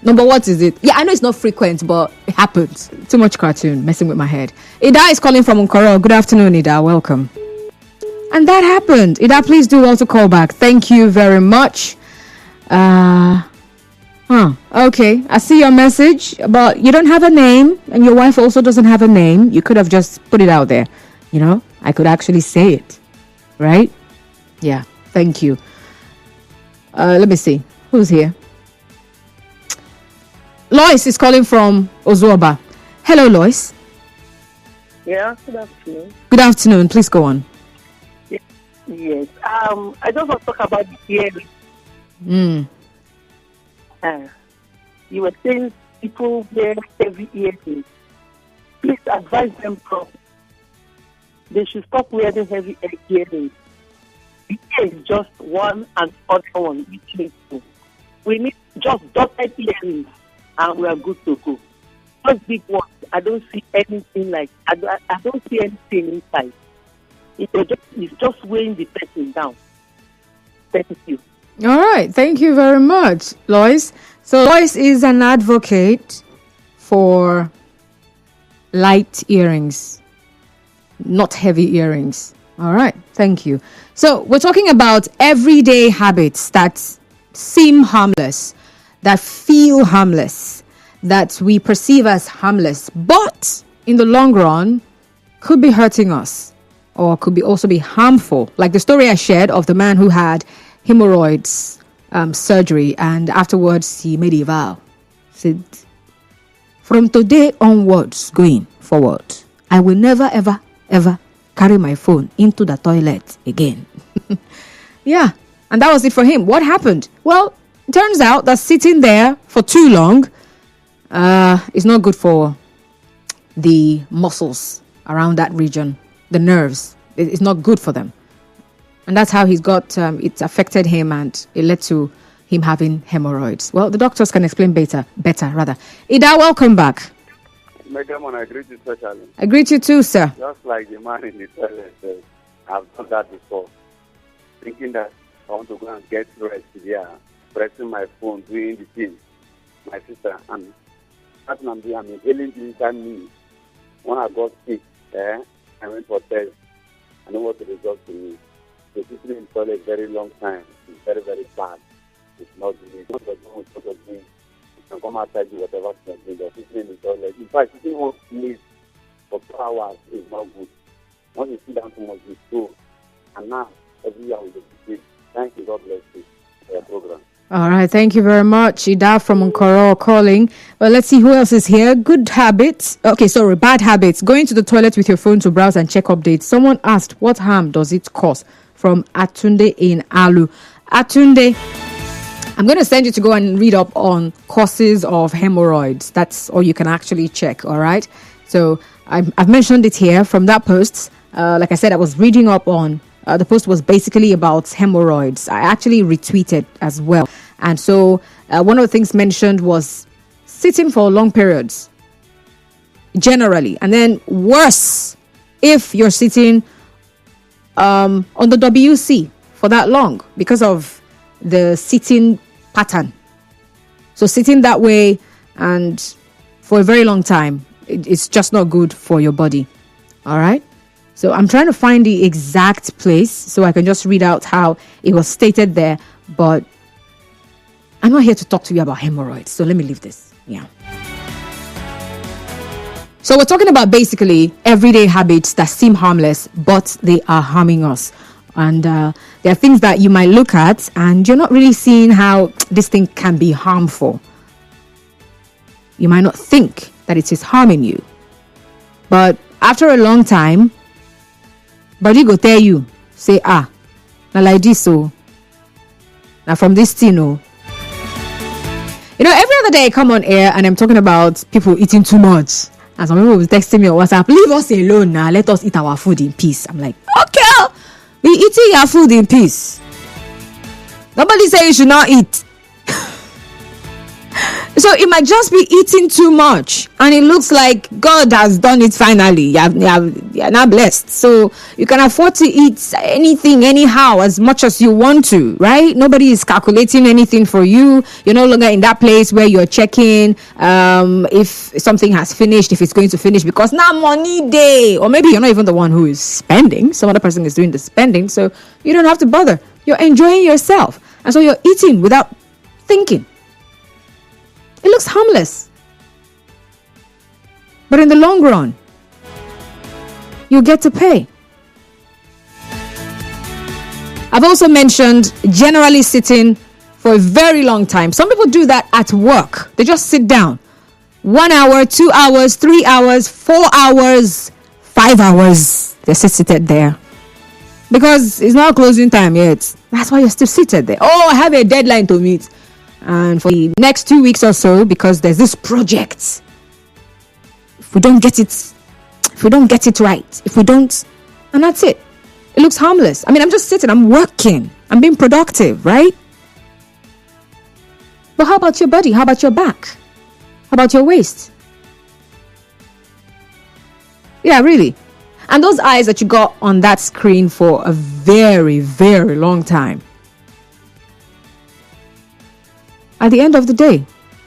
No, but what is it? Yeah, I know it's not frequent, but it happens. Too much cartoon messing with my head. Ida is calling from Nkoro. Good afternoon, Ida. Welcome. And that happened. Ida, please do well to call back. Thank you very much. Okay. I see your message, but you don't have a name, and your wife also doesn't have a name. You could have just put it out there. You know, I could actually say it. Right? Yeah. Thank you. Let me see. Who's here? Lois is calling from Ozuoba. Hello, Lois. Yeah, good afternoon. Good afternoon. Please go on. Yes. I just want to talk about the earrings. You were saying people wear heavy earrings. Please advise them properly. They should stop wearing heavy earrings. The ear is just one and other one. We need just dotted earrings and we are good to go. Those big ones, I don't see anything like, I don't see anything inside. It's just weighing the person down. Thank you. All right. Thank you very much, Lois. So Lois is an advocate for light earrings, not heavy earrings. All right. Thank you. So we're talking about everyday habits that seem harmless, that feel harmless, that we perceive as harmless, but in the long run could be hurting us or could also be harmful. Like the story I shared of the man who had hemorrhoids surgery, and afterwards he made a vow. Said, from today onwards, going forward, I will never, ever, ever carry my phone into the toilet again. Yeah, and that was it for him. What happened? Well, it turns out that sitting there for too long is not good for the muscles around that region, the nerves. It's not good for them. And that's how he's got, it affected him and it led to him having hemorrhoids. Well, the doctors can explain better. Ida, welcome back. Madam, I greet you especially. I greet you too, sir. Just like the man in the toilet said, I've done that before. Thinking that I want to go and get rest here, pressing my phone, doing the thing. My sister, and that's what I'm doing. I'm inhaling the inside me. When I got sick, I went for test. I know what the result to me. So sitting in the toilet a very long time is very, very bad. It's not good. It's not good. You can come outside, do whatever you can do. But sitting in the toilet, in fact, sitting one place for 2 hours is not good. Once you sit down too much, you go. And now, every year we do. Thank you. God bless you for your program. All right. Thank you very much. Ida from Nkoro calling. Well, let's see who else is here. Good habits. Okay, sorry. Bad habits. Going to the toilet with your phone to browse and check updates. Someone asked, what harm does it cause? From Atunde in Alu. Atunde, I'm going to send you to go and read up on causes of hemorrhoids. That's all you can actually check. All right. So I've mentioned it here from that post. Like I said, I was reading up on the post was basically about hemorrhoids. I actually retweeted as well. And so one of the things mentioned was sitting for long periods generally. And then worse, if you're sitting on the WC for that long because of the sitting pattern. So sitting that way and for a very long time, it's just not good for your body. All right. So I'm trying to find the exact place so I can just read out how it was stated there. But I'm not here to talk to you about hemorrhoids. So let me leave this. Yeah. So we're talking about basically everyday habits that seem harmless, but they are harming us. And there are things that you might look at and you're not really seeing how this thing can be harmful. You might not think that it is harming you. But after a long time, body go tell you, say, now like this, so now from this thing, oh. You know, every other day I come on air and I'm talking about people eating too much. And some people will be texting me on WhatsApp, leave us alone now, let us eat our food in peace. I'm like, okay, be eating your food in peace. Nobody say you should not eat. So it might just be eating too much, and it looks like God has done it finally. You're now blessed. So you can afford to eat anything, anyhow, as much as you want to, right? Nobody is calculating anything for you. You're no longer in that place where you're checking if something has finished, if it's going to finish, because now money day. Or maybe you're not even the one who is spending. Some other person is doing the spending. So you don't have to bother. You're enjoying yourself. And so you're eating without thinking. It looks harmless. But in the long run, you get to pay. I've also mentioned generally sitting for a very long time. Some people do that at work. They just sit down. 1 hour, 2 hours, 3 hours, 4 hours, 5 hours. They're seated there. Because it's not closing time yet. That's why you're still seated there. Oh, I have a deadline to meet. And for the next 2 weeks or so, because there's this project. If we don't get it right, and that's it. It looks harmless. I mean, I'm just sitting, I'm working, I'm being productive, right? But how about your body? How about your back? How about your waist? Yeah, really. And those eyes that you got on that screen for a very, very long time. At the end of the day,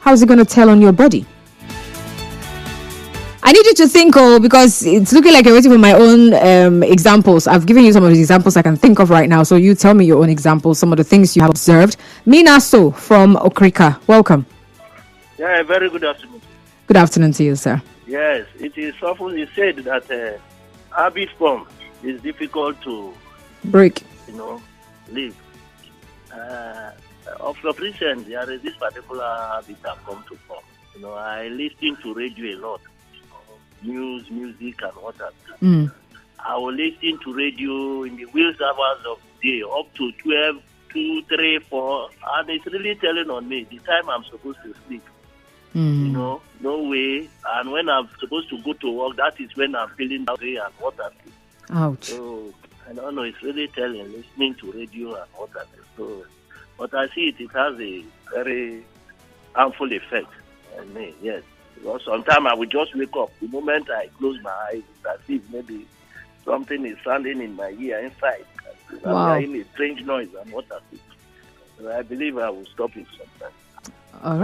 how's it going to tell on your body? I need you to think, because it's looking like you're waiting for my own examples. I've given you some of the examples I can think of right now. So you tell me your own examples, some of the things you have observed. Mina So from Okrika, welcome. Yeah, very good afternoon. Good afternoon to you, sir. Yes, it is often said that habit form is difficult to break. Live. Of recent, there is this particular habit I've come to form. I listen to radio a lot. News, music, and what have you. I will listen to radio in the wheels hours of the day, up to 12, 2, 3, 4, and it's really telling on me the time I'm supposed to sleep. No way. And when I'm supposed to go to work, that is when I'm feeling that way and what have you. Ouch. So, I don't know, it's really telling, listening to radio and what have you. So, but I see it has a very harmful effect on me, yes. Because sometimes I will just wake up. The moment I close my eyes, it's as if maybe something is sounding in my ear inside. Wow. I'm hearing a strange noise and what have you. So I believe I will stop it sometime. All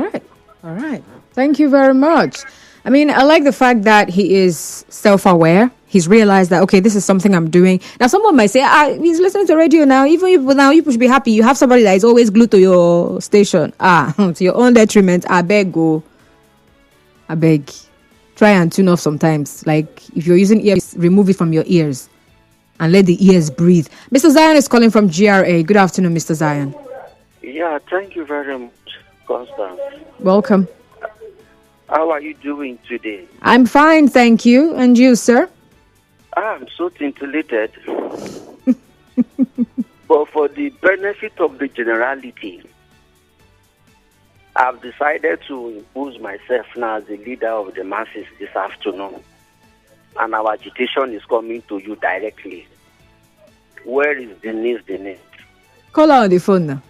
right. Thank you very much. I mean, I like the fact that he is self-aware. He's realized that, okay, this is something I'm doing. Now, someone might say, he's listening to radio now. Even if now you should be happy. You have somebody that is always glued to your station. To your own detriment. I beg. Try and tune off sometimes. Like, if you're using ears, remove it from your ears and let the ears breathe. Mr. Zion is calling from GRA. Good afternoon, Mr. Zion. Yeah, thank you very much, Constance. Welcome. How are you doing today? I'm fine, thank you. And you, sir? I'm so scintillated. But for the benefit of the generality, I've decided to impose myself now as the leader of the masses this afternoon. And our agitation is coming to you directly. Where is Denise? Call her on the phone now.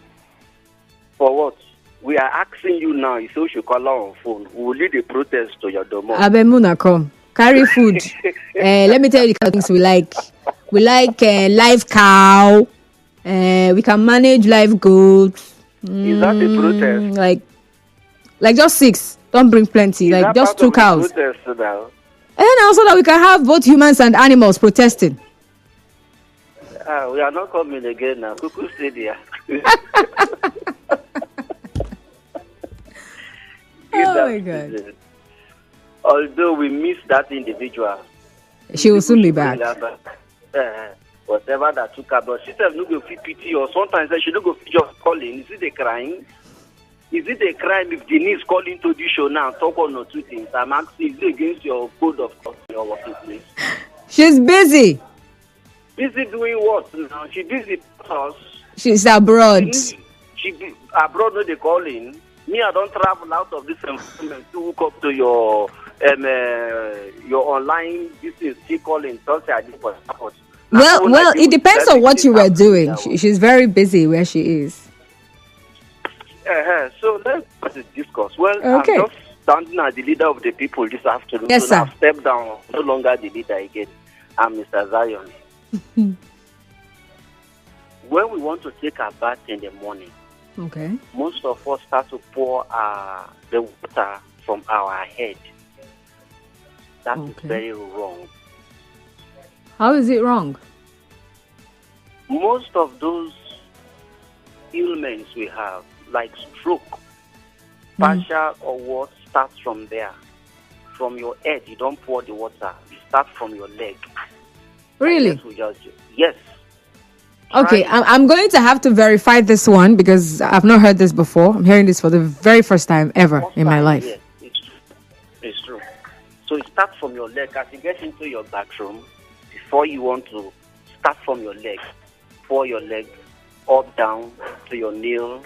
For what? We are asking you now, you say we should call her on phone. We will lead a protest to your domo. Abemuna, come. Carry food. Let me tell you the kind of things we like. We like live cow. We can manage live goats. Is that a protest? Like just 6. Don't bring plenty. Is like just 2 cows. Protest now? And also that we can have both humans and animals protesting. We are not coming again now. Cuckoo stay there. Oh my God. Although we miss that individual, she will soon be back. Whatever that took her, but she said no go fit pity, or sometimes she no go fit just calling. Is it a crime? Is it a crime if Denise calling to this show now talk on or 2 things? I'm asking, is it against your code of your working place? She's busy. Busy doing what now? She busy us. She's abroad. She abroad no they calling. Me, I don't travel out of this environment to hook up to your online business. She calling. Don't say I did for support. Well, it depends on what you were doing. She's very busy where she is. So let's discuss. Well, Okay. I'm just standing as the leader of the people this afternoon. Yes, so now sir. I've stepped down. No longer the leader again. I'm Mr. Zion. When we want to take a bath in the morning, Okay. most of us start to pour the water from our head. That is Okay. very wrong. How is it wrong? Most of those ailments we have, like stroke, partial or what, starts from there. From your head, you don't pour the water. You start from your leg. Really? Yes. Okay, Try it. I'm going to have to verify this one because I've not heard this before. I'm hearing this for the very first time ever in my life. Yes, it's true. It's true. So it starts from your leg. As you get into your bathroom, before you want to start from your leg, pour your leg up, down to your nail,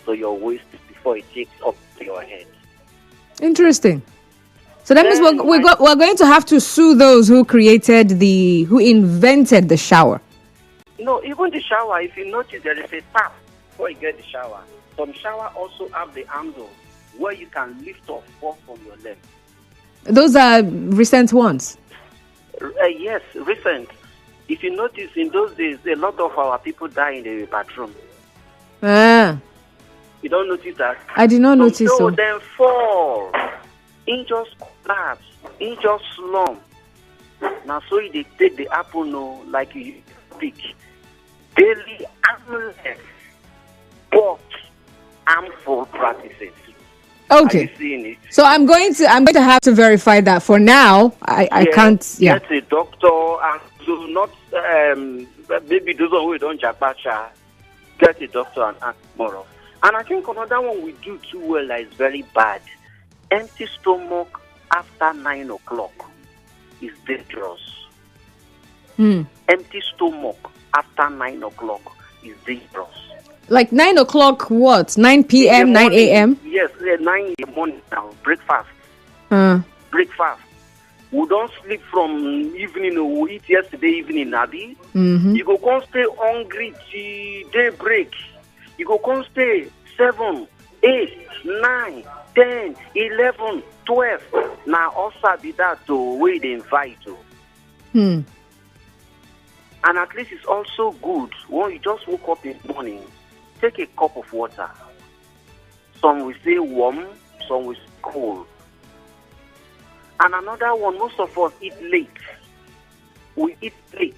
to your waist, before it takes up to your head. Interesting. So that means we're going to have to sue those who who invented the shower. No, even the shower, if you notice, there is a tap before you get the shower. Some shower also have the handle where you can lift or fall from your leg. Those are recent ones. Yes, recent. If you notice, in those days, a lot of our people die in the bathroom. Ah, You don't notice that? I did not notice So so. then fall. In just collapse. In just slump. Now, so they take the apple, no, like you speak. Daily, harmless, but harmful practices. Are Okay. you seeing it? So I'm going to have to verify that. For now, I Yes, can't. Yeah. Get a doctor and do not maybe those who don't japacha. Get a doctor and ask more of. And I think another one we do too well that is very bad. Empty stomach after 9 o'clock is dangerous. Empty stomach after 9 o'clock is dangerous. Like 9 o'clock. What? 9 p.m. In the 9 morning, a.m. Yes, 9 in the morning now. Breakfast. Uh, Breakfast. We don't sleep from evening. We eat yesterday evening, Abi. You go come stay hungry till daybreak. You go come stay 7, 8, 9, 10, 11, 12. Now also be that to wait they invite you. And at least it's also good when you just woke up in the morning, take a cup of water. Some will say warm, some will say cold. And another one, most of us eat late. We eat late.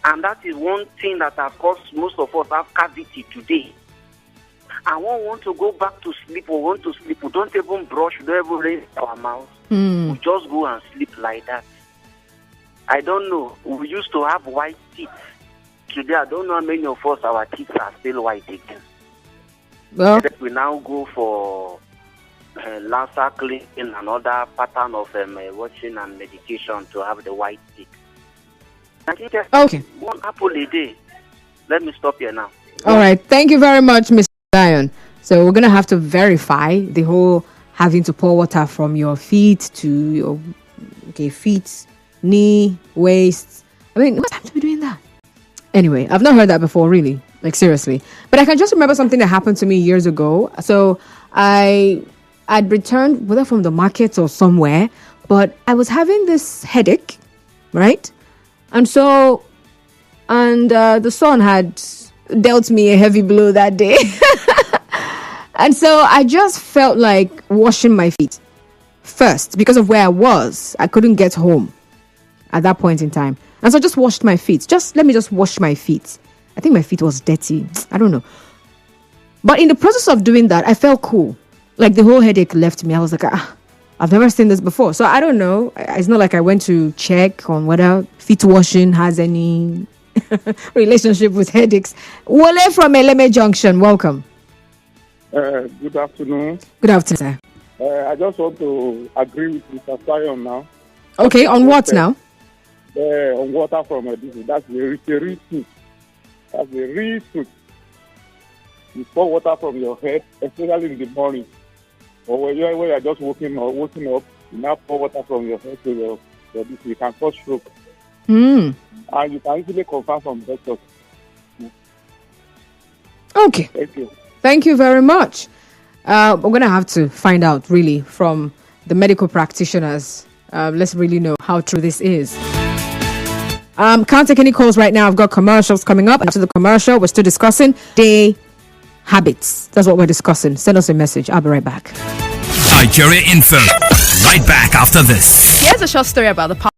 And that is one thing that has caused most of us have cavity today. And when we want to go back to sleep or want to sleep, we don't even brush, we don't even raise our mouth. We just go and sleep like that. I don't know. We used to have white teeth. Today, I don't know how many of us, our teeth are still white again. well, We now go for laser cleaning and other pattern of watching and medication to have the white teeth. I think okay. one apple a day. Let me stop here now. All right. Thank you very much, Mr. Zion. So we're going to have to verify the whole having to pour water from your feet to your feet, knee, waist. I mean, what's have to be doing that? Anyway, I've not heard that before, really. Like, seriously. But I can just remember something that happened to me years ago. So I'd returned, whether from the market or somewhere, but I was having this headache, right? And so, the sun had dealt me a heavy blow that day. And so I just felt like washing my feet first because of where I was. I couldn't get home at that point in time. And so I just washed my feet. Let me just wash my feet. I think my feet was dirty. I don't know. But in the process of doing that, I felt cool. Like the whole headache left me. I was like, I've never seen this before. So I don't know. It's not like I went to check on whether feet washing has any relationship with headaches. Wole from Eleme Junction, welcome. Good afternoon. Good afternoon, sir. I just want to agree with Mr. Sion now. Okay, on what now? On water from a distance. That's the real truth. That's the real truth. You pour water from your head, especially in the morning. Or when you're just waking up, you now pour water from your head to your body. You can cause stroke. And you can easily confirm from doctors. Okay. Thank you. Thank you very much. We're going to have to find out really from the medical practitioners. Let's really know how true this is. Can't take any calls right now. I've got commercials coming up. After the commercial, we're still discussing day habits. That's what we're discussing. Send us a message. I'll be right back. Nigeria Info. Right back after this. Here's a short story about the